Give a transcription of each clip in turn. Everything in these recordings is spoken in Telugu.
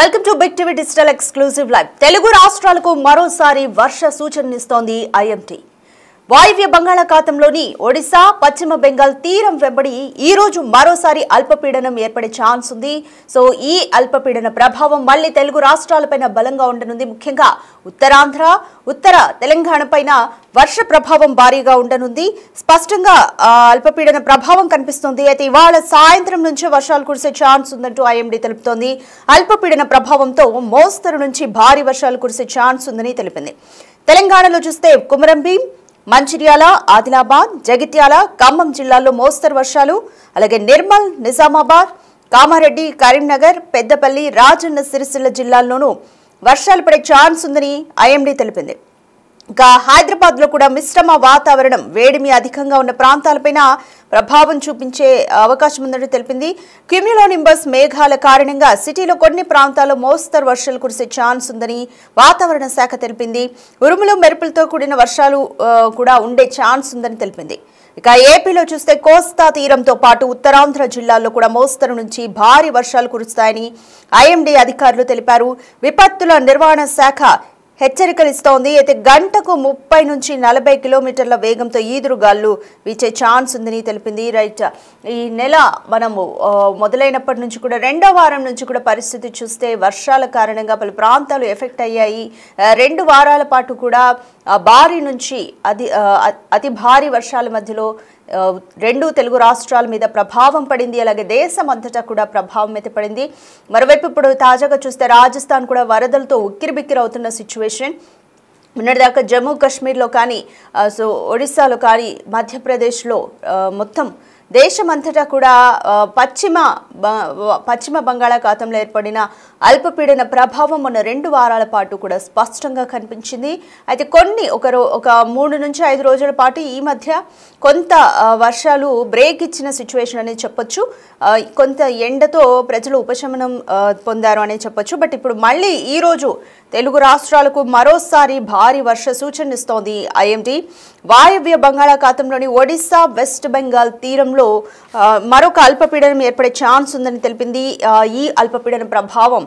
Welcome to big TV digital exclusive live. Telugu రాష్ట్రాలకు మరోసారి వర్ష సూచననిస్తోంది ఐఎండీ. వాయువ్య బంగాళాఖాతంలోని ఒడిశా, పశ్చిమ బెంగాల్ తీరం వెంబడి ఈ రోజు మరోసారి అల్పపీడనం ఏర్పడే ఛాన్స్ ఉంది. సో ఈ అల్పపీడన ప్రభావం మళ్లీ తెలుగు రాష్ట్రాలపైన బలంగా ఉండనుంది. ముఖ్యంగా ఉత్తరాంధ్ర, ఉత్తర తెలంగాణ పైన వర్ష ప్రభావం భారీగా ఉండనుంది. స్పష్టంగా అల్పపీడన ప్రభావం కనిపిస్తుంది. అయితే ఇవాళ సాయంత్రం నుంచే వర్షాలు కురిసే ఛాన్స్ ఉందంటూ ఐఎండీ తెలుపుతోంది. అల్పపీడన ప్రభావంతో మోస్తరు నుంచి భారీ వర్షాలు కురిసే ఛాన్స్ ఉందని తెలిపింది. తెలంగాణలో చూస్తే కుమరంభీం, మంచిర్యాల, ఆదిలాబాద్, జగిత్యాల, ఖమ్మం జిల్లాల్లో మోస్తరు వర్షాలు, అలాగే నిర్మల్, నిజామాబాద్, కామారెడ్డి, కరీంనగర్, పెద్దపల్లి, రాజన్న సిరిసిల్ల జిల్లాల్లోనూ వర్షాలు పడే ఛాన్స్ ఉందని ఐఎండీ తెలిపింది. ఇక హైదరాబాద్ లో కూడా మిశ్రమ వాతావరణం, వేడిమి అధికంగా ఉన్న ప్రాంతాలపైన ప్రభావం చూపించే అవకాశం ఉందని తెలిపింది. క్యూమ్యులోనింబస్ మేఘాల కారణంగా సిటీలో కొన్ని ప్రాంతాల్లో మోస్తరు వర్షాలు కురిసే ఛాన్స్ ఉందని వాతావరణ శాఖ తెలిపింది. ఉరుములు మెరుపులతో కూడిన వర్షాలు కూడా ఉండే ఛాన్స్ ఉందని తెలిపింది. ఇక ఏపీలో చూస్తే కోస్తా తీరంతో పాటు ఉత్తరాంధ్ర జిల్లాల్లో కూడా మోస్తరు నుంచి భారీ వర్షాలు కురుస్తాయని ఐఎండీ అధికారులు తెలిపారు. విపత్తుల నిర్వహణ శాఖ హెచ్చరికలు ఇస్తోంది. అయితే గంటకు 30 నుంచి 40 కిలోమీటర్ల వేగంతో ఈదురుగాలు వీచే ఛాన్స్ ఉందని తెలిపింది. రైట్, ఈ నెల మనము మొదలైనప్పటి నుంచి కూడా రెండో వారం నుంచి కూడా పరిస్థితి చూస్తే వర్షాల కారణంగా పలు ప్రాంతాలు ఎఫెక్ట్ అయ్యాయి. 2 వారాల పాటు కూడా భారీ నుంచి అతి భారీ వర్షాల మధ్యలో 2 తెలుగు రాష్ట్రాల మీద ప్రభావం పడింది. అలాగే దేశం అంతటా కూడా ప్రభావం అయితే పడింది. మరోవైపు ఇప్పుడు తాజాగా చూస్తే రాజస్థాన్ కూడా వరదలతో ఉక్కిరిబిక్కిరవుతున్న సిచ్యువేషన్. మొన్నటిదాకా జమ్మూ కాశ్మీర్లో కానీ, సో ఒడిశాలో కానీ, మధ్యప్రదేశ్లో మొత్తం దేశమంతటా కూడా పశ్చిమ బంగాళాఖాతంలో ఏర్పడిన అల్పపీడన ప్రభావం మొన్న 2 వారాల పాటు కూడా స్పష్టంగా కనిపించింది. అయితే ఒక 3 నుంచి 5 రోజుల పాటు ఈ మధ్య కొంత వర్షాలు బ్రేక్ ఇచ్చిన సిచ్యువేషన్ అనేది చెప్పొచ్చు. కొంత ఎండతో ప్రజలు ఉపశమనం పొందారు అనేది చెప్పొచ్చు. బట్ ఇప్పుడు మళ్ళీ ఈ రోజు తెలుగు రాష్ట్రాలకు మరోసారి భారీ వర్ష సూచననిస్తోంది ఐఎండీ. వాయువ్య బంగాళాఖాతంలోని ఒడిశా, వెస్ట్ బెంగాల్ తీరంలో మరొక అల్పపీడనం ఏర్పడే ఛాన్స్ ఉందని తెలిపింది. ఈ అల్పపీడన ప్రభావం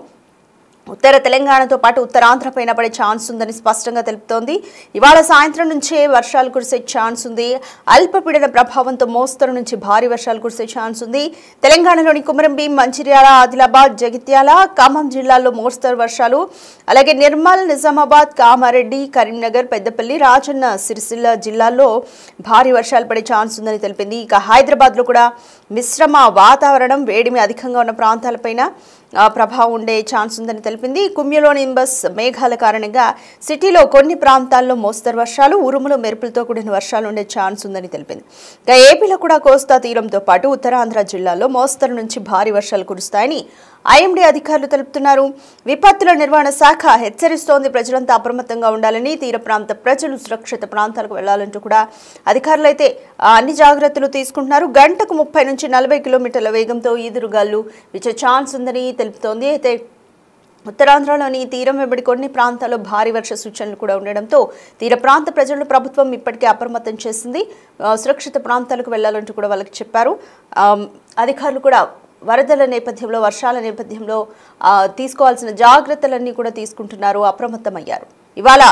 ఉత్తర తెలంగాణతో పాటు ఉత్తరాంధ్ర పైన పడే ఛాన్స్ ఉందని స్పష్టంగా తెలుపుతోంది. ఇవాళ సాయంత్రం నుంచే వర్షాలు కురిసే ఛాన్స్ ఉంది. అల్పపీడన ప్రభావంతో మోస్తరు నుంచి భారీ వర్షాలు కురిసే ఛాన్స్ ఉంది. తెలంగాణలోని కుమరంభీం, మంచిర్యాల, ఆదిలాబాద్, జగిత్యాల, ఖమ్మం జిల్లాల్లో మోస్తరు వర్షాలు, అలాగే నిర్మల్, నిజామాబాద్, కామారెడ్డి, కరీంనగర్, పెద్దపల్లి, రాజన్న సిరిసిల్ల జిల్లాల్లో భారీ వర్షాలు పడే ఛాన్స్ ఉందని తెలిపింది. ఇక హైదరాబాద్ లో కూడా మిశ్రమ వాతావరణం, వేడిమి అధికంగా ఉన్న ప్రాంతాలపైన ప్రభావం ఉండే ఛాన్స్ ఉందని తెలిపింది. క్యూమ్యులోనింబస్ మేఘాల కారణంగా సిటీలో కొన్ని ప్రాంతాల్లో మోస్తరు వర్షాలు, ఉరుములు మెరుపులతో కూడిన వర్షాలు ఉండే ఛాన్స్ ఉందని తెలిపింది. ఇక ఏపీలో కూడా కోస్తా తీరంతో పాటు ఉత్తరాంధ్ర జిల్లాల్లో మోస్తరు నుంచి భారీ వర్షాలు కురుస్తాయని ఐఎండీ అధికారులు తెలుపుతున్నారు. విపత్తుల నిర్వహణ శాఖ హెచ్చరిస్తోంది. ప్రజలంతా అప్రమత్తంగా ఉండాలని, తీర ప్రాంత ప్రజలు సురక్షిత ప్రాంతాలకు వెళ్లాలంటూ కూడా అధికారులు అయితే అన్ని జాగ్రత్తలు తీసుకుంటున్నారు. గంటకు 30 నుంచి 40 కిలోమీటర్ల వేగంతో ఈదురుగాలు వీచే ఛాన్స్ ఉందని తెలుపుతోంది. అయితే ఉత్తరాంధ్రలోని తీరం వెంబడి కొన్ని ప్రాంతాల్లో భారీ వర్ష సూచనలు కూడా ఉండడంతో తీర ప్రాంత ప్రజలను ప్రభుత్వం ఇప్పటికే అప్రమత్తం చేసింది. సురక్షిత ప్రాంతాలకు వెళ్లాలంటూ కూడా వాళ్ళకి చెప్పారు. అధికారులు కూడా వరదల నేపథ్యంలో, వర్షాల నేపథ్యంలో తీసుకోవాల్సిన జాగ్రత్తలన్నీ కూడా తీసుకుంటున్నారు, అప్రమత్తమయ్యారు. ఇవాళ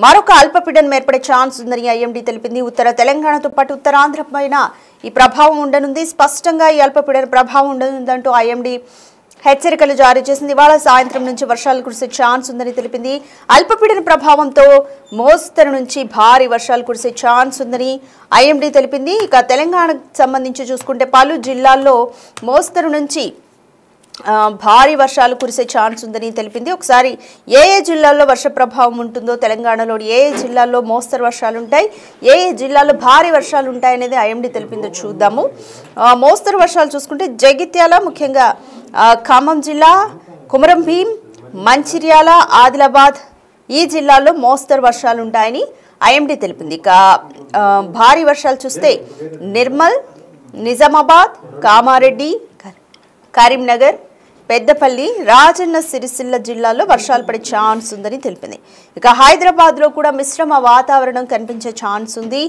మరొక అల్పపీడనం ఏర్పడే ఛాన్స్ ఉందని ఐఎండీ తెలిపింది. ఉత్తర తెలంగాణతో పాటు ఉత్తరాంధ్ర పైన ఈ ప్రభావం ఉండనుంది. స్పష్టంగా ఈ అల్పపీడన ప్రభావం ఉండనుందంటూ ఐఎండీ హెచ్చరికలు జారీ చేసింది. ఇవాళ సాయంత్రం నుంచి వర్షాలు కురిసే ఛాన్స్ ఉందని తెలిపింది. అల్పపీడన ప్రభావంతో మోస్తరు నుంచి భారీ వర్షాలు కురిసే ఛాన్స్ ఉందని ఐఎండీ తెలిపింది. ఇక తెలంగాణకు సంబంధించి చూసుకుంటే పలు జిల్లాల్లో మోస్తరు నుంచి భారీ వర్షాలు కురిసే ఛాన్స్ ఉందని తెలిపింది. ఒకసారి ఏ జిల్లాల్లో వర్ష ప్రభావం ఉంటుందో, తెలంగాణలోని ఏ జిల్లాల్లో మోస్తరు వర్షాలు ఉంటాయి, ఏ జిల్లాల్లో భారీ వర్షాలు ఉంటాయి అనేది ఐఎండీ తెలిపిందో చూద్దాము. మోస్తరు వర్షాలు చూసుకుంటే జగిత్యాల, ముఖ్యంగా ఖమ్మం జిల్లా, కుమరంభీం, మంచిర్యాల, ఆదిలాబాద్ ఈ జిల్లాల్లో మోస్తరు వర్షాలు ఉంటాయని ఐఎండీ తెలిపింది. ఇక భారీ వర్షాలు చూస్తే నిర్మల్, నిజామాబాద్, కామారెడ్డి, కరీంనగర్, పెద్దపల్లి, రాజన్న సిరిసిల్ల జిల్లాల్లో వర్షాలు పడే ఛాన్స్ ఉందని తెలిపింది. ఇక హైదరాబాద్లో కూడా మిశ్రమ వాతావరణం కనిపించే ఛాన్స్ ఉంది.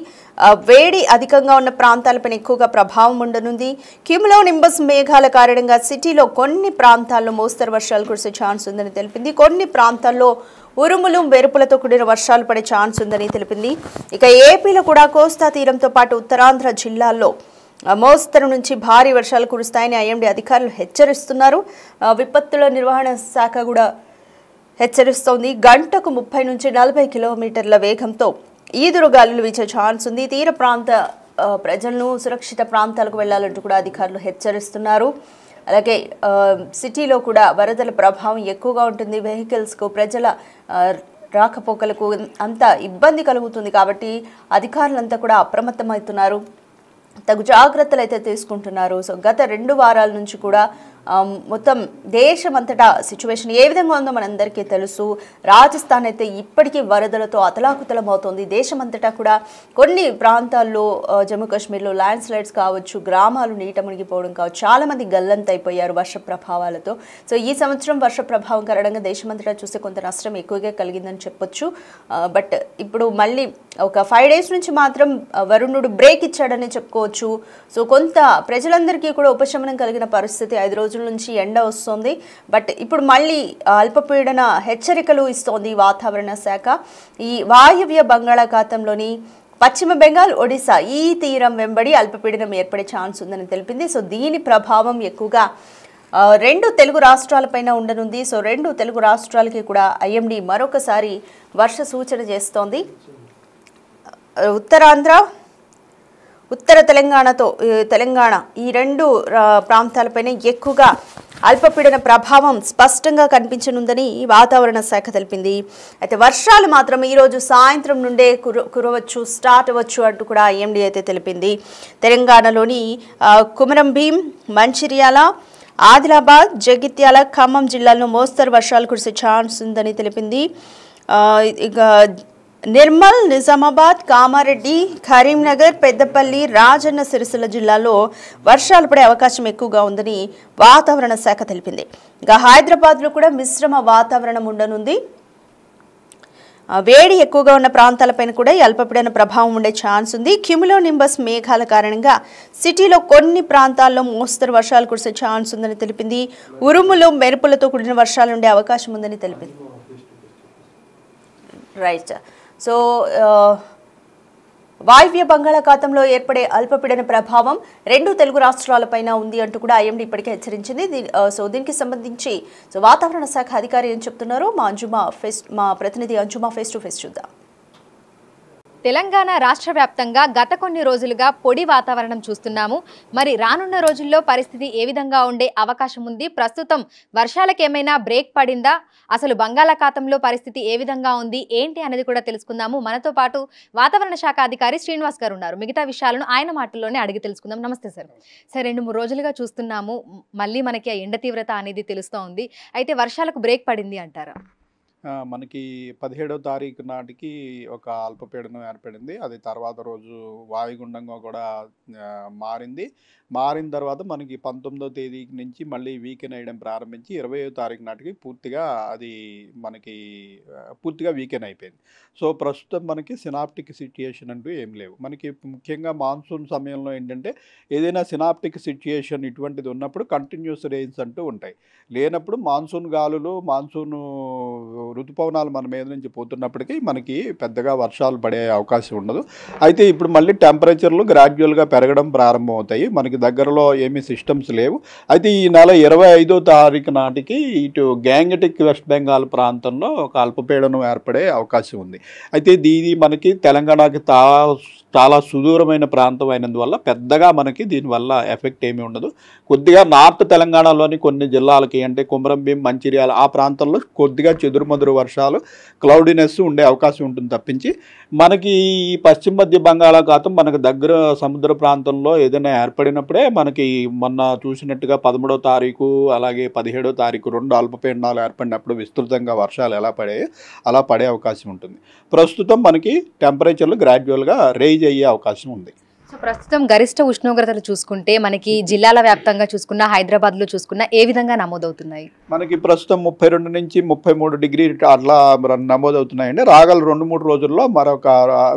వేడి అధికంగా ఉన్న ప్రాంతాలపై ఎక్కువగా ప్రభావం ఉండనుంది. క్యూములో నింబస్ మేఘాల కారణంగా సిటీలో కొన్ని ప్రాంతాల్లో మోస్తరు వర్షాలు కురిసే ఛాన్స్ ఉందని తెలిపింది. కొన్ని ప్రాంతాల్లో ఉరుములు మెరుపులతో కూడిన వర్షాలు పడే ఛాన్స్ ఉందని తెలిపింది. ఇక ఏపీలో కూడా కోస్తా తీరంతో పాటు ఉత్తరాంధ్ర జిల్లాల్లో మోస్తరు నుంచి భారీ వర్షాలు కురుస్తాయని ఐఎండీ అధికారులు హెచ్చరిస్తున్నారు. విపత్తుల నిర్వహణ శాఖ కూడా హెచ్చరిస్తోంది. గంటకు 30 నుంచి 40 కిలోమీటర్ల వేగంతో ఈదురుగాలులు వీచే ఛాన్స్ ఉంది. తీర ప్రాంత ప్రజలను సురక్షిత ప్రాంతాలకు వెళ్లాలంటూ కూడా అధికారులు హెచ్చరిస్తున్నారు. అలాగే సిటీలో కూడా వరదల ప్రభావం ఎక్కువగా ఉంటుంది. వెహికల్స్కు ప్రజల రాకపోకలకు అంత ఇబ్బంది కలుగుతుంది. కాబట్టి అధికారులంతా కూడా అప్రమత్తమవుతున్నారు, తగు జాగ్రత్తలు అయితే తీసుకుంటున్నారు. సో గత 2 వారాల నుంచి కూడా మొత్తం దేశమంతటా సిచ్యువేషన్ ఏ విధంగా ఉందో మనందరికీ తెలుసు. రాజస్థాన్ అయితే ఇప్పటికీ వరదలతో అతలాకుతలం అవుతోంది. దేశమంతటా కూడా కొన్ని ప్రాంతాల్లో జమ్మూ కాశ్మీర్లో ల్యాండ్ స్లైడ్స్ కావచ్చు, గ్రామాలు నీట మునిగిపోవడం కావచ్చు, చాలామంది గల్లంతైపోయారు వర్ష ప్రభావాలతో. సో ఈ సంవత్సరం వర్ష ప్రభావం కారణంగా దేశమంతటా చూస్తే కొంత నష్టం ఎక్కువగా కలిగిందని చెప్పొచ్చు. బట్ ఇప్పుడు మళ్ళీ ఒక 5 డేస్ నుంచి మాత్రం వరుణుడు బ్రేక్ ఇచ్చాడని చెప్పుకోవచ్చు. సో కొంత ప్రజలందరికీ కూడా ఉపశమనం కలిగిన పరిస్థితి. 5 రోజుల నుంచి ఎండ వస్తుంది. బట్ ఇప్పుడు మళ్ళీ అల్పపీడన హెచ్చరికలు ఇస్తోంది వాతావరణ శాఖ. ఈ వాయువ్య బంగాళాఖాతంలోని పశ్చిమ బెంగాల్, ఒడిశా ఈ తీరం వెంబడి అల్పపీడనం ఏర్పడే ఛాన్స్ ఉందని తెలిపింది. సో దీని ప్రభావం ఎక్కువగా 2 తెలుగు రాష్ట్రాలపైన ఉండనుంది. సో 2 తెలుగు రాష్ట్రాలకి కూడా ఐఎండీ మరొకసారి వర్ష సూచన చేస్తోంది. ఉత్తరాంధ్ర, ఉత్తర తెలంగాణ ఈ 2 ప్రాంతాలపైన ఎక్కువగా అల్పపీడన ప్రభావం స్పష్టంగా కనిపించనుందని వాతావరణ శాఖ తెలిపింది. అయితే వర్షాలు మాత్రం ఈరోజు సాయంత్రం నుండే కురవచ్చు, స్టార్ట్ అవ్వచ్చు అంటూ కూడా ఐఎండీ అయితే తెలిపింది. తెలంగాణలోని కుమరం భీం, మంచిర్యాల, ఆదిలాబాద్, జగిత్యాల, ఖమ్మం జిల్లాల్లో మోస్తరు వర్షాలు కురిసే ఛాన్స్ ఉందని తెలిపింది. ఇక నిర్మల్, నిజామాబాద్, కామారెడ్డి, కరీంనగర్, పెద్దపల్లి, రాజన్న సిరిసిల్ల జిల్లాలో వర్షాలు పడే అవకాశం ఎక్కువగా ఉందని వాతావరణ శాఖ తెలిపింది. ఇక హైదరాబాద్లో కూడా మిశ్రమ వాతావరణం ఉండనుంది. వేడి ఎక్కువగా ఉన్న ప్రాంతాలపైన కూడా ఈ అల్పపీడన ప్రభావం ఉండే ఛాన్స్ ఉంది. క్యూములో నింబస్ మేఘాల కారణంగా సిటీలో కొన్ని ప్రాంతాల్లో మోస్తరు వర్షాలు కురిసే ఛాన్స్ ఉందని తెలిపింది. ఉరుములు మెరుపులతో కూడిన వర్షాలు ఉండే అవకాశం ఉందని తెలిపింది. రైట్. సో వాయువ్య బంగాళాఖాతంలో ఏర్పడే అల్పపీడన ప్రభావం 2 తెలుగు రాష్ట్రాలపైన ఉంది అంటూ కూడా ఐఎండీ ఇప్పటికే హెచ్చరించింది. సో దీనికి సంబంధించి వాతావరణ శాఖ అధికారి ఏం చెప్తున్నారో మా ప్రతినిధి అంజుమా ఫేస్ టు ఫేస్ చూద్దాం. తెలంగాణ రాష్ట్ర వ్యాప్తంగా గత కొన్ని రోజులుగా పొడి వాతావరణం చూస్తున్నాము. మరి రానున్న రోజుల్లో పరిస్థితి ఏ విధంగా ఉండే అవకాశం ఉంది? ప్రస్తుతం వర్షాలకు ఏమైనా బ్రేక్ పడిందా? అసలు బంగాళాఖాతంలో పరిస్థితి ఏ విధంగా ఉంది ఏంటి అనేది కూడా తెలుసుకుందాము. మనతో పాటు వాతావరణ శాఖ అధికారి శ్రీనివాస్ గారు ఉన్నారు. మిగతా విషయాలను ఆయన మాటల్లోనే అడిగి తెలుసుకుందాం. నమస్తే సార్. సార్, 2-3 రోజులుగా చూస్తున్నాము, మళ్ళీ మనకి ఆ ఎండ తీవ్రత అనేది తెలుస్తూ ఉంది. అయితే వర్షాలకు బ్రేక్ పడింది అంటారా? మనకి 17వ తారీఖు నాటికి ఒక అల్పపీడనం ఏర్పడింది. అది తర్వాత రోజు వాయుగుండంగా కూడా మారిన తర్వాత మనకి 19వ తేదీ నుంచి మళ్ళీ వీకెన్ అయ్యడం ప్రారంభించి 20వ తారీఖు నాటికి పూర్తిగా వీకెన్ అయిపోయింది. సో ప్రస్తుతం మనకి సినాప్టిక్ సిచ్యుయేషన్ అంటూ ఏం లేవు. మనకి ముఖ్యంగా మాన్సూన్ సమయంలో ఏంటంటే ఏదైనా సినాప్టిక్ సిచ్యుయేషన్ ఇటువంటిది ఉన్నప్పుడు కంటిన్యూస్ రెయిన్స్ అంటూ ఉంటాయి. లేనప్పుడు మాన్సూన్ గాలులు, మాన్సూన్ ఋతుపవనాలు మన మీద నుంచి పోతున్నప్పటికీ మనకి పెద్దగా వర్షాలు పడే అవకాశం ఉండదు. అయితే ఇప్పుడు మళ్ళీ టెంపరేచర్లు గ్రాడ్యువల్గా పెరగడం ప్రారంభమవుతాయి. మనకి దగ్గరలో ఏమీ సిస్టమ్స్ లేవు. అయితే ఈ నెల 25వ తారీఖు నాటికి ఇటు గ్యాంగటిక్ వెస్ట్ బెంగాల్ ప్రాంతంలో ఒక అల్పపీడనం ఏర్పడే అవకాశం ఉంది. అయితే ఇది మనకి తెలంగాణకి చాలా సుదూరమైన ప్రాంతం అయినందువల్ల పెద్దగా మనకి దీనివల్ల ఎఫెక్ట్ ఏమీ ఉండదు. కొద్దిగా నార్త్ తెలంగాణలోని కొన్ని జిల్లాలకి అంటే కుమరంభీం, మంచిర్యాల ఆ ప్రాంతంలో కొద్దిగా చెదురుమదురు వర్షాలు, క్లౌడీనెస్ ఉండే అవకాశం ఉంటుంది తప్పించి మనకి ఈ పశ్చిమ మధ్య బంగాళాఖాతం మనకు దగ్గర సముద్ర ప్రాంతంలో ఏదైనా ఏర్పడినప్పుడే మనకి మొన్న చూసినట్టుగా 13వ తారీఖు అలాగే 17వ తారీఖు 2 అల్పపీడనాలు ఏర్పడినప్పుడు విస్తృతంగా వర్షాలు ఎలా పడాయో అలా పడే అవకాశం ఉంటుంది. ప్రస్తుతం మనకి టెంపరేచర్లు గ్రాడ్యువల్గా రైజ్ అయ్యే అవకాశం ఉంది. సో సో ప్రస్తుతం గరిష్ట ఉష్ణోగ్రతలు చూసుకుంటే మనకి జిల్లాల వ్యాప్తంగా చూసుకున్న హైదరాబాద్లో చూసుకున్న ఏ విధంగా నమోదవుతున్నాయి? మనకి ప్రస్తుతం 32 నుంచి 33 డిగ్రీ అట్లా నమోదవుతున్నాయండి. రాగల 2-3 రోజుల్లో మరొక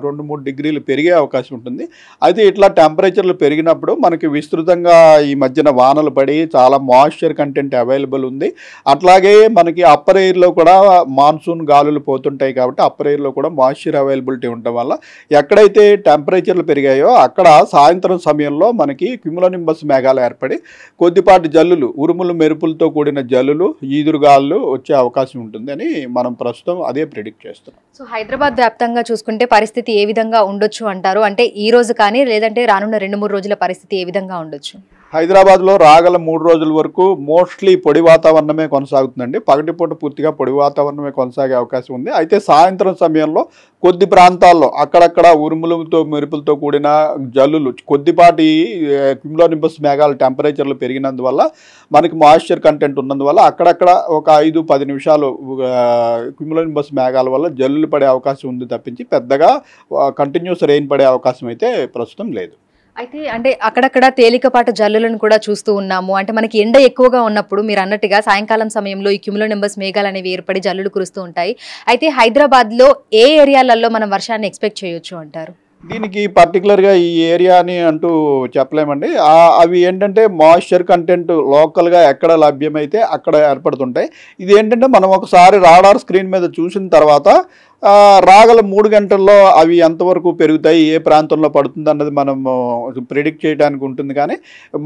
2-3 డిగ్రీలు పెరిగే అవకాశం ఉంటుంది. అయితే ఇట్లా టెంపరేచర్లు పెరిగినప్పుడు మనకి విస్తృతంగా ఈ మధ్యన వానలు పడి చాలా మాయిశ్చర్ కంటెంట్ అవైలబుల్ ఉంది. అట్లాగే మనకి అప్పర్ ఎయిర్లో కూడా మాన్సూన్ గాలులు పోతుంటాయి కాబట్టి అప్పర్ ఎయిర్లో కూడా మాయిశ్చర్ అవైలబిలిటీ ఉండడం వల్ల ఎక్కడైతే టెంపరేచర్లు పెరిగాయో అక్కడ సాయంత్రం సమయంలో మనకి క్యుములోనింబస్ మేఘాలు ఏర్పడి కొద్దిపాటి జల్లులు, ఉరుములు మెరుపులతో కూడిన జల్లులు, ఈదురుగాలు వచ్చే అవకాశం ఉంటుందని మనం ప్రస్తుతం అదే ప్రిడిక్ట్ చేస్తున్నాం. సో హైదరాబాద్ వ్యాప్తంగా చూసుకుంటే పరిస్థితి ఏ విధంగా ఉండొచ్చు అంటారు? అంటే ఈ రోజు కానీ లేదంటే రానున్న 2-3 రోజుల పరిస్థితి ఏ విధంగా ఉండొచ్చు? హైదరాబాద్లో రాగల 3 రోజుల వరకు మోస్ట్లీ పొడి వాతావరణమే కొనసాగుతుందండి. పగటిపూట పూర్తిగా పొడి వాతావరణమే కొనసాగే అవకాశం ఉంది. అయితే సాయంత్రం సమయంలో కొద్ది ప్రాంతాల్లో అక్కడక్కడ ఉరుములతో మెరుపులతో కూడిన జల్లులు, కొద్దిపాటి క్యుములోనింబస్ మేఘాల టెంపరేచర్లు పెరిగినందువల్ల మనకి మాయిశ్చర్ కంటెంట్ ఉన్నందువల్ల అక్కడక్కడ ఒక 5-10 నిమిషాలు క్యుములోనింబస్ మేఘాల వల్ల జల్లులు పడే అవకాశం ఉంది తప్పించి పెద్దగా కంటిన్యూస్ రెయిన్ పడే అవకాశం అయితే ప్రస్తుతం లేదు. అయితే అంటే అక్కడక్కడ తేలికపాటి జల్లులను కూడా చూస్తూ ఉన్నాము. అంటే మనకి ఎండ ఎక్కువగా ఉన్నప్పుడు మీరు అన్నట్టుగా సాయంకాలం సమయంలో ఈ క్యుములోనింబస్ మేఘాలు అనేవి ఏర్పడి జల్లులు కురుస్తూ ఉంటాయి. అయితే హైదరాబాద్లో ఏ ఏరియాలలో మనం వర్షాన్ని ఎక్స్పెక్ట్ చేయొచ్చు అంటారు? దీనికి పర్టికులర్గా ఈ ఏరియాని అంటూ చెప్పలేమండి. అవి ఏంటంటే మాయిశ్చర్ కంటెంట్ లోకల్గా ఎక్కడ లభ్యమైతే అక్కడ ఏర్పడుతుంటాయి. ఇది ఏంటంటే మనం ఒకసారి రాడార్ స్క్రీన్ మీద చూసిన తర్వాత రాగల 3 గంటల్లో అవి ఎంతవరకు పెరుగుతాయి, ఏ ప్రాంతంలో పడుతుంది అన్నది మనం ప్రిడిక్ట్ చేయడానికి ఉంటుంది. కానీ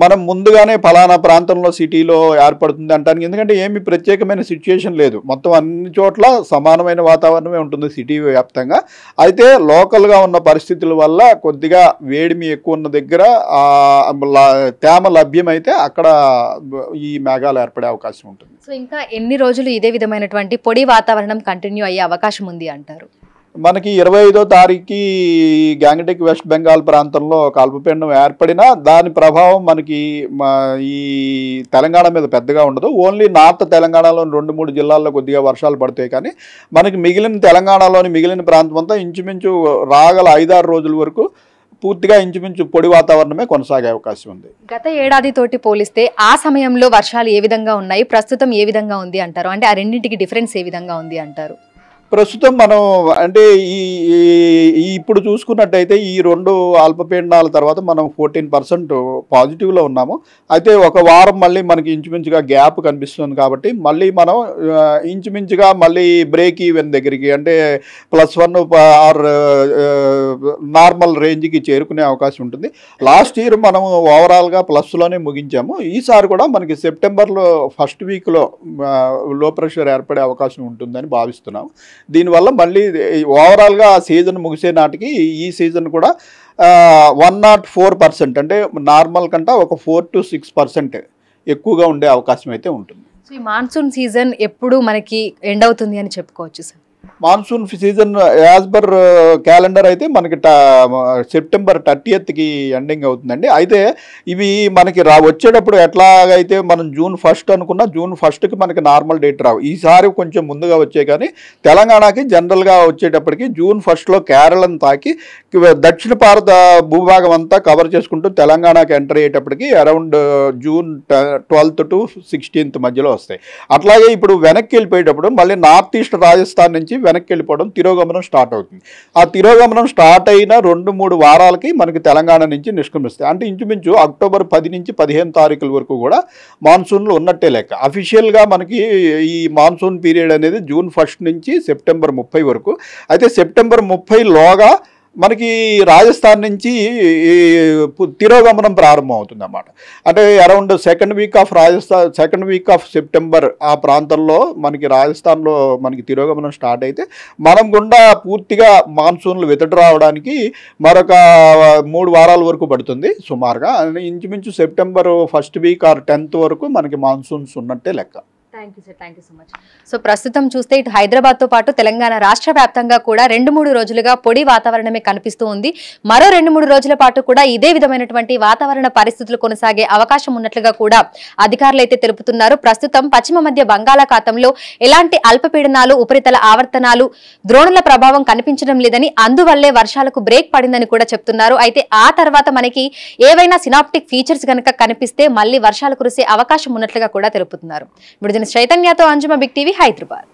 మనం ముందుగానే ఫలానా ప్రాంతంలో సిటీలో ఏర్పడుతుంది అంటానికి ఎందుకంటే ఏమి ప్రత్యేకమైన సిచ్యుయేషన్ లేదు. మొత్తం అన్ని చోట్ల సమానమైన వాతావరణమే ఉంటుంది సిటీ వ్యాప్తంగా. అయితే లోకల్గా ఉన్న పరిస్థితుల వల్ల కొద్దిగా వేడిమి ఎక్కువ ఉన్న దగ్గర తేమ లభ్యమైతే అక్కడ ఈ మేఘాలు ఏర్పడే అవకాశం ఉంటుంది. సో ఇంకా ఎన్ని రోజులు ఇదే విధమైనటువంటి పొడి వాతావరణం కంటిన్యూ అయ్యే అవకాశం ఉంది అంటారు? మనకి 25వ తారీఖుకి గ్యాంగటిక్ వెస్ట్ బెంగాల్ ప్రాంతంలో అల్పపీడనం ఏర్పడినా దాని ప్రభావం మనకి ఈ తెలంగాణ మీద పెద్దగా ఉండదు. ఓన్లీ నార్త్ తెలంగాణలోని 2-3 జిల్లాల్లో కొద్దిగా వర్షాలు పడతాయి. కానీ మనకి మిగిలిన తెలంగాణలోని మిగిలిన ప్రాంతం అంతా ఇంచుమించు రాగల 5-6 రోజుల వరకు పూర్తిగా ఇంచుమించు పొడి వాతావరణమే కొనసాగే అవకాశం ఉంది. గత ఏడాది తోటి పోలిస్తే ఆ సమయంలో వర్షాలు ఏ విధంగా ఉన్నాయి, ప్రస్తుతం ఏ విధంగా ఉంది అంటారు? అంటే ఆ రెండింటికి డిఫరెన్స్ ఏ విధంగా ఉంది అంటారు? ప్రస్తుతం మనం అంటే ఇప్పుడు చూసుకున్నట్టయితే ఈ 2 అల్పపీడనాల తర్వాత మనం 14% పాజిటివ్లో ఉన్నాము. అయితే ఒక వారం మళ్ళీ మనకి ఇంచుమించుగా గ్యాప్ కనిపిస్తుంది కాబట్టి మళ్ళీ మనం ఇంచుమించుగా మళ్ళీ బ్రేక్ ఈవెన్ దగ్గరికి అంటే +1 ఆర్ నార్మల్ రేంజ్కి చేరుకునే అవకాశం ఉంటుంది. లాస్ట్ ఇయర్ మనం ఓవరాల్గా ప్లస్లోనే ముగించాము. ఈసారి కూడా మనకి సెప్టెంబర్లో ఫస్ట్ వీక్లో లో ప్రెషర్ ఏర్పడే అవకాశం ఉంటుందని భావిస్తున్నాము. దీనివల్ల మళ్ళీ ఓవరాల్గా సీజన్ ముగిసే నాటికి ఈ సీజన్ కూడా 104% అంటే నార్మల్ కంటే ఒక 4 to 6% ఎక్కువగా ఉండే అవకాశం అయితే ఉంటుంది. సో ఈ మాన్సూన్ సీజన్ ఎప్పుడు మనకి ఎండ్ అవుతుంది అని చెప్పుకోవచ్చు sir? Monsoon season as per calendar అయితే మనకి సెప్టెంబర్ 30కి ఎండింగ్ అవుతుందండి. అయితే ఇవి మనకి వచ్చేటప్పుడు ఎట్లాగైతే మనం June 1 అనుకున్నా June 1కి మనకి నార్మల్ డేట్ రావు. ఈసారి కొంచెం ముందుగా వచ్చాయి. కానీ తెలంగాణకి జనరల్గా వచ్చేటప్పటికి June 1లో కేరళను తాకి దక్షిణ భారత భూభాగం అంతా కవర్ చేసుకుంటూ తెలంగాణకి ఎంటర్ అయ్యేటప్పటికి around June 12th to 16th మధ్యలో వస్తాయి. అట్లాగే ఇప్పుడు వెనక్కి వెళ్ళిపోయేటప్పుడు మళ్ళీ నార్త్ ఈస్ట్ రాజస్థాన్ నుంచి వెనక్కి వెళ్ళిపోవడం తిరోగమనం స్టార్ట్ అవుతుంది. ఆ తిరోగమనం స్టార్ట్ అయిన 2-3 వారాలకి మనకి తెలంగాణ నుంచి నిష్క్రమిస్తాయి. అంటే ఇంచుమించు అక్టోబర్ 10 నుంచి 15 తారీఖుల వరకు కూడా మాన్సూన్లు ఉన్నట్టే లెక్క. అఫీషియల్గా మనకి ఈ మాన్సూన్ పీరియడ్ అనేది June 1 నుంచి సెప్టెంబర్ 30 వరకు. అయితే సెప్టెంబర్ 30లోగా మనకి రాజస్థాన్ నుంచి తిరోగమనం ప్రారంభం అవుతుంది అన్నమాట. అంటే around second week off September ఆ ప్రాంతంలో మనకి రాజస్థాన్లో మనకి తిరోగమనం స్టార్ట్ అయితే మనం గుండా పూర్తిగా మాన్సూన్లు రావడానికి మరొక 3 వారాల వరకు పడుతుంది సుమారుగా. ఇంచుమించు September 1st week or 10th వరకు మనకి మాన్సూన్స్ ఉన్నట్టే లెక్క. Thank you sir, thank you so much. So ప్రస్తుతం చూస్తే ఇటు హైదరాబాద్తో పాటు తెలంగాణ రాష్ట్ర వ్యాప్తంగా కూడా 2-3 రోజులుగా పొడి వాతావరణమే కనిపిస్తూ ఉంది. మరో 2-3 రోజుల పాటు కూడా ఇదే విధమైనటువంటి వాతావరణ పరిస్థితులు కొనసాగే అవకాశం ఉన్నట్లుగా కూడా అధికారులు అయితే తెలుపుతున్నారు. ప్రస్తుతం పశ్చిమ మధ్య బంగాళాఖాతంలో ఎలాంటి అల్పపీడనాలు, ఉపరితల ఆవర్తనాలు, ద్రోణుల ప్రభావం కనిపించడం లేదని, అందువల్లే వర్షాలకు బ్రేక్ పడిందని కూడా చెప్తున్నారు. అయితే ఆ తర్వాత మనకి ఏవైనా సినాప్టిక్ ఫీచర్స్ కనుక కనిపిస్తే మళ్ళీ వర్షాలు కురిసే అవకాశం ఉన్నట్లుగా కూడా తెలుపుతున్నారు. చైతన్యతో అంజుమ, బిగ్ టీవీ, హైదరాబాద్.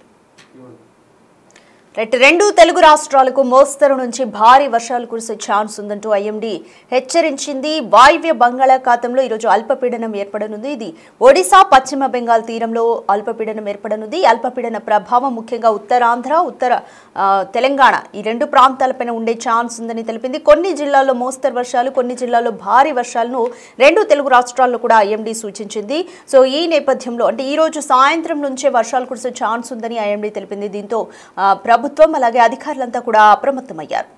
రెండు తెలుగు రాష్ట్రాలకు మోస్తరు నుంచి భారీ వర్షాలు కురిసే ఛాన్స్ ఉందంటూ ఐఎండీ హెచ్చరించింది. వాయువ్య బంగాళాఖాతంలో ఈరోజు అల్పపీడనం ఏర్పడనుంది. ఇది ఒడిశా, పశ్చిమ బెంగాల్ తీరంలో అల్పపీడనం ఏర్పడనుంది. అల్పపీడన ప్రభావం ముఖ్యంగా ఉత్తరాంధ్ర, ఉత్తర తెలంగాణ ఈ 2 ప్రాంతాలపైన ఉండే ఛాన్స్ ఉందని తెలిపింది. కొన్ని జిల్లాల్లో మోస్తరు వర్షాలు, కొన్ని జిల్లాల్లో భారీ వర్షాలను 2 తెలుగు రాష్ట్రాల్లో కూడా ఐఎండీ సూచించింది. సో ఈ నేపథ్యంలో అంటే ఈ రోజు సాయంత్రం నుంచే వర్షాలు కురిసే ఛాన్స్ ఉందని ఐఎండీ తెలిపింది. దీంతో ప్రభుత్వం అలాగే అధికారులంతా కూడా అప్రమత్తమయ్యారు.